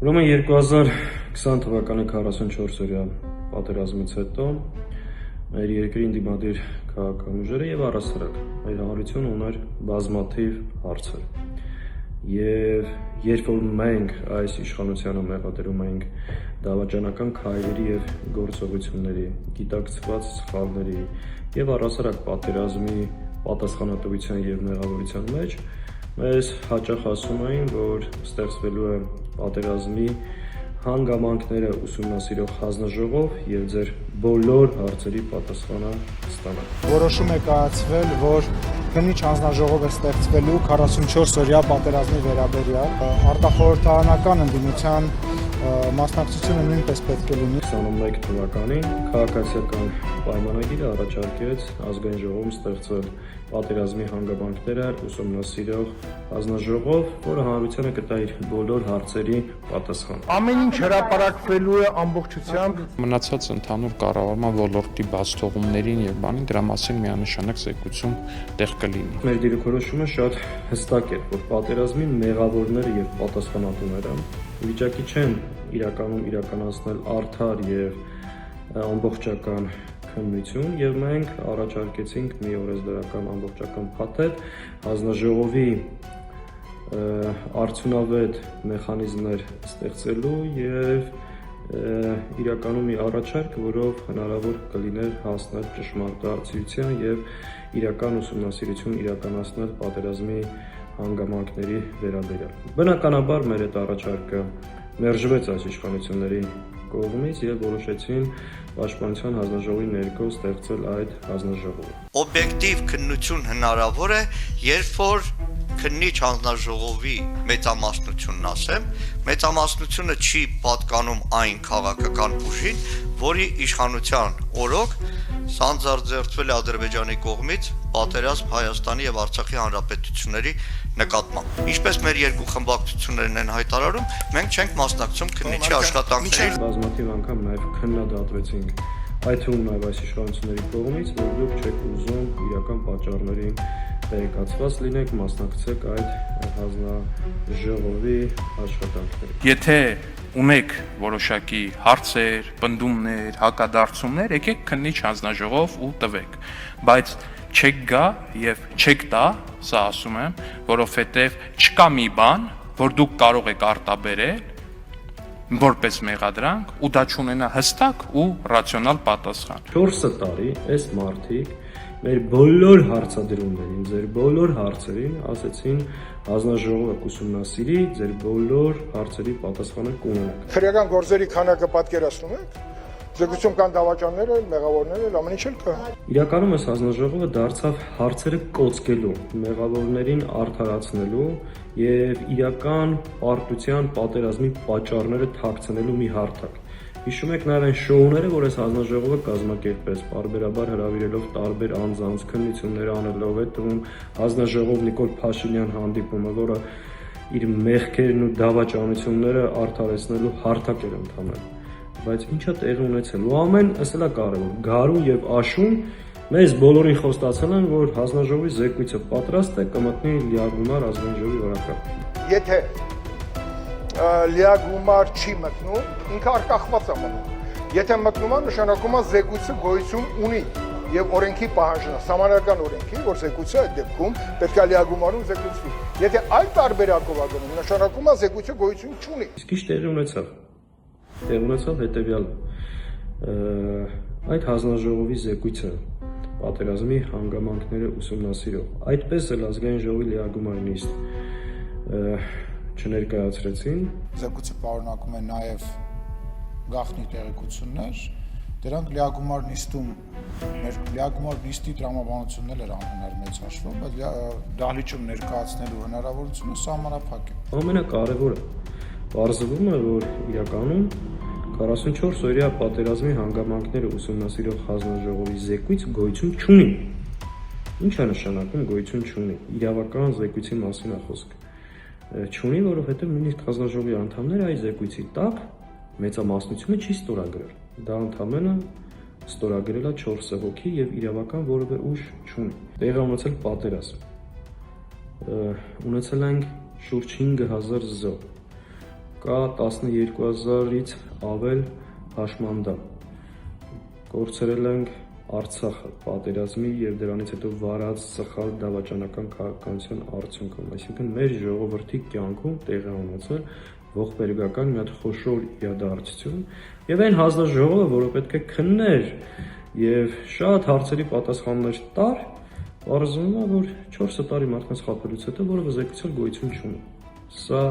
Ուրեմն 2020 թվականի 44-օրյա պատերազմից հետո մեր երկրի ընդդիմադիր քաղաքական ուժերը եւ առասարակ մեր հանրությունը ուներ բազմաթիվ հարցեր։ Եվ երբ որ մենք այս իշխանությանը մեղադրում ենք դավաճանական քայլերի եւ գործողությունների, գիտակցված սխալների եւ առասարակ պատերազմի պատասխանատվության եւ մեղավորության մեջ, մեզ հաճախ ասում էին, որ ստեղծվելու է պատերազմի հանգամանքները ուսումնասիրող հանձնաժողով եւ ձեր բոլոր հարցերի պատասխանը ստանալ։ Որոշում է կայացվել, որ քննիչ հանձնաժողով է ստեղծվելու 44-օրյա պատերազմի վերաբերյալ արտախորհրդարանական ընդդիմության մասնակցությունը նույնպես պետք է լինի։ 21 թվականին քաղաքացիական պայմանագիրը առաջարկեց ազգային ժողովում ստեղծել պատերազմի հանգամանքները ուսումնասիրող հանձնաժողով, որը հանրությանը կտա իր բոլոր հարցերի պատասխան։ Ամեն ինչ հրապարակվելու է ամբողջությամբ։ Մնացած ընդհանուր կառավարման ոլորտի բացթողումներին եւ բանին դրա մասին միանշանակ զեկույցում տեղ կլինի։ Մեր դիրքորոշումը շատ հստակ է, որ պատերազմի մեղավորները եւ պատասխանատուները վիճակի չեն իրականացնել արդար եւ ամբողջական քննություն եւ մենք առաջարկեցինք մի օրեսդրական ամբողջական փաթեթ հանձնաժողովի արդյունավետ մեխանիզմներ ստեղծելու եւ իրականում մի առաջարկ, որով հնարավոր կլիներ հասնել ճշմարտացիության եւ իրական ուսումնասիրություն իրականացնել պատերազմի հանգամանքների վերաբերյալ։ Բնականաբար մեր այդ առաջարկը մերժվեց այս իշխանությունների կողմից եւ որոշեցին Պաշտպանության հանձնաժողովի ներքո ստեղծել այդ հանձնաժողովը։ Օբյեկտիվ քննություն հնարավոր է, երբ որ քննիչ հանձնաժողովի մեծամասնությունն ասեմ, մեծամասնությունը չի պատկանում այն քաղաքական ուժին, որի իշխանության օրոք սանձարձերծվել է Ադրբեջանի կողմից պատերազմ Հայաստանի եւ Արցախի հանրապետությունների նկատմամբ։ Ինչպես մեր երկու խմբակցություններն են հայտարարում, մենք չենք մասնակցում քննիչի աշխատանքներին։ Բազմաթիվ անգամ նաեւ քննադատվեցինք այդ թվում նաեւ այս իշխանությունների կողմից, որ դուք չեք ուզում իրական պատճառներին տեղեկացված լինեք, մասնակցեք այդ հանձնաժողովի աշխատանքներին։ Եթե ունեք որոշակի հարցեր, պնդումներ, հակադարձումներ, եկեք քննիչ հանձնաժողով ու տվեք, բայց չեք գա եւ չեք տա, սա ասում եմ, որովհետեւ չկա մի բան, որ դուք կարող եք արտաբերել որպես մեղադրանք ու դա չունենա հստակ ու ռացիոնալ պատասխան։ 4 տարի այս մարդիկ մեր բոլոր հարցադրումներին, ձեր բոլոր հարցերին ասեցին հանձնաժողովը կուսումնասիրի, ձեր բոլոր հարցերի պատասխանը կունենաք։ Քրեական գործերի քանակը պատկերացնում եք։ Զեկույցում կան դավաճանները, մեղավորները, ամեն ինչ էլ կա։ Իրականում այս հանձնաժողովը դարձավ հարցերը կոծկելու, մեղավորներին արդարացնելու եւ իրական պարտության պատերազմի պատճառները թաքցնելու մի հարթակ։ Հիշում եք նաեւ այն շոուները, որ այս հանձնաժողովը կազմակերպեց, բարբերաբար հրավիրելով տարբեր անձանց, քննություններ անելով, այդ թվում հանձնաժողով Նիկոլ Փաշինյան հանդիպումը, որը իր մեղքերն ու դավաճանությունները արդարացնելու հարթակ էր ընդհանրապես։ Բայց ինչա տեղի ունեցել ու ամեն ասելա կարևոր գարուն եւ աշուն մեզ բոլորին խոստացել են, որ հանձնաժողովի զեկույցը պատրաստ է կմտնի լիագումար ազգային ժողովի օրակարգ։ Եթե լիագումար չի մտնում, ինքը արկախված է մնում։ Եթե մտնում է, նշանակում է զեկույցը գոյություն ունի եւ օրենքի պահանջն է, սահմանադրական օրենքի, որ զեկույցը այդ դեպքում պետք է լիագումարում զեկուցվի։ Եթե այլ տարբերակով է գնում, նշանակում է զեկույցը գոյություն չունի։ Իսկ ինչ տեղի ունեցավ։ Տեղի ունեցավ հետեւյալը։ Այդ հանձնաժողովի զեկույցը պատերազմի հանգամանքները ուսումնասիրող այդպես էլ ազգային ժողովի լիագումար նիստ չներկայացրեցին։ Զեկույցը պարունակում է նաև գաղտնի տեղեկություններ, դրանք լիագումար նիստում մեր լիագումար նիստի տրամաբանություններ էր անհնար մեծ հաշվով, բայց դահլիճում ներկայացնելու հնարավորությունը սահմանափակ է։ Ամենակարևորը պարզվում է, որ իրականում 44 օրյա պատերազմի հանգամանքները ուսումնասիրող հանձնաժողովի զեկույց գոյություն չունի։ Ինչ է նշանակում գոյություն չունի։ Իրավական զեկույցի մասին է խոսքը։ Չունի, որովհետև նույնիսկ հանձնաժողովի անդամները այս զեկույցի տակ մեծամասնությունը չի ստորագրել։ Դա ընդամենը ստորագրել է 4 հոգի եւ իրավական որևէ ուժ չունի։ Տեղի ունեցել պատերազմ։ Ունեցել ենք շուրջ 5000 զոհ։ կա 12,000-ից ավել հաշմանդամ։ Կորցրել ենք Արցախը պատերազմի եւ դրանից հետո վարած սխալ դավաճանական քաղաքականության արդյունքում, այսինքն մեր ժողովրդի կյանքում տեղի ունեցել ողբերգական մի հատ խոշոր իրադարձություն եւ այն հանձնաժողովը, որը պետք է քններ եւ շատ հարցերի պատասխաններ տար, պարզվում է, որ 4 տարի մարդկանց խաբելուց հետո որևէ զեկուցել գոյություն չունի։ Սա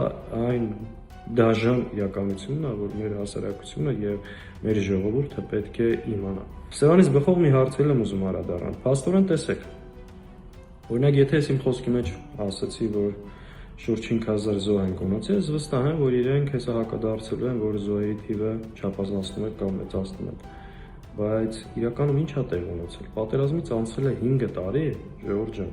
այն դաժան իրականությունն է, որ մեր հասարակությունը եւ մեր ժողովուրդը պետք է իմանա։ Սրանից բխող մի հարցել եմ ուզում անդրադառնալ։ Փաստորեն տեսեք։ Օրինակ, եթե ես իմ խոսքի մեջ ասացի, որ շուրջ 5000 զոհ են գոնացել, ես վստահ եմ, որ իրենք հեսա հակադարձելու են, որ զոհերի թիվը չափազանցնում է կամ մեծացնում է։ Բայց իրականում ինչ է տեղ ունեցել։ Պատերազմից անցել է 5 տարի, ժողովուրդ ջան։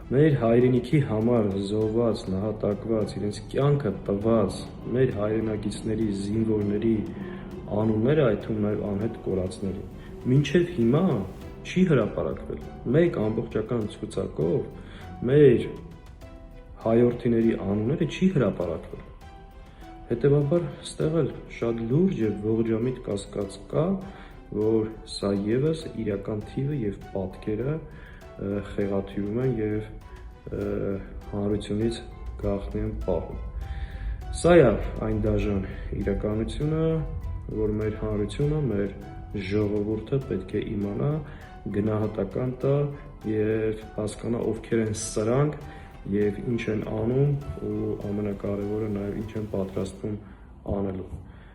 Մեր հայրենիքի համար զոհված, նահատակված, իրենց կյանքը տված մեր հայրենագիցների, զինվորների անունները, այդ թվում նաև անհետ կորածների, մինչև հիմա չի հրապարակվել։ Մեկ ամբողջական ցուցակով մեր հայրենիների անունները չի հրապարակվել։ Հետևաբար, ստեղ էլ շատ լուրջ եւ ողջամիտ կասկած կա, որ սա եւս իրական թիվը եւ պատկերը խեղաթյուրում են եւ հանրությունից գաղտնի են պահում։ Սա է այն դաժան իրականությունը, որ մեր հանրությունը, մեր ժողովուրդը պետք է իմանա, գնահատական տա եւ հասկանա ովքեր են սրանք եւ ինչ են անում ու ամենակարևորը նաեւ ինչ են պատրաստվում անելու։